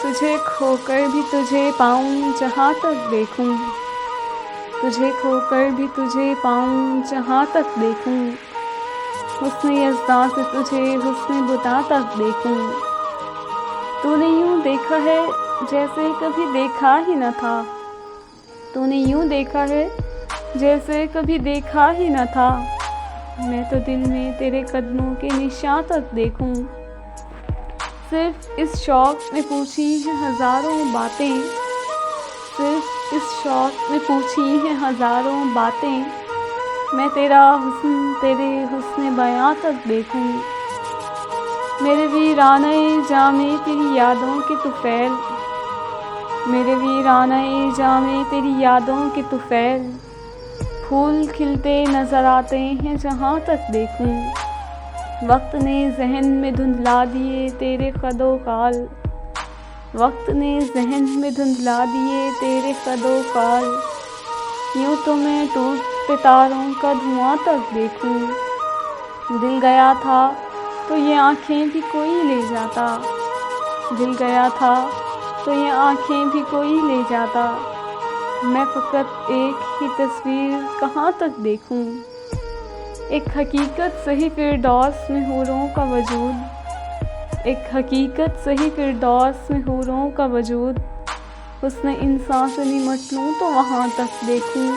तुझे खोकर भी तुझे पाऊँ जहाँ तक देखूँ, तुझे खोकर भी तुझे पाऊँ जहाँ तक देखूँ, हुस्न यज़्दा से तुझे हुस्न बुता तक देखूँ। तूने यूँ देखा है जैसे कभी देखा ही न था, तूने यूँ देखा है जैसे कभी देखा ही न था। मैं तो दिल में तेरे कदमों के निशान तक देखूं, सिर्फ इस शौक़ में पूछी हैं हज़ारों बातें, सिर्फ इस शौक़ में पूछी हैं हज़ारों बातें। मैं तेरा हुस्न तेरे हुस्न बयां तक देखूं। मेरे वीराने जामे तेरी यादों के तुफ़ैल, मेरे वीराने जामे तेरी यादों के तुफ़ैल, फूल खिलते नज़र आते हैं जहाँ तक देखूं। वक्त ने ज़हन में धुंधला दिए तेरे क़दो काल, वक्त ने ज़हन में धुंधला दिए तेरे क़दो काल। यूँ तो मैं टूटते तारों का धुआं तक देखूं। दिल गया था तो ये आँखें भी कोई ले जाता, दिल गया था तो ये आँखें भी कोई ले जाता। मैं फ़कत एक ही तस्वीर कहाँ तक देखूं। एक हकीकत सही फ़िरदौस में हूरों का वजूद, एक हकीकत सही फ़िरदौस में हूरों का वजूद। हुस्न इंसान से निमट लूँ तो वहाँ तक देखूं।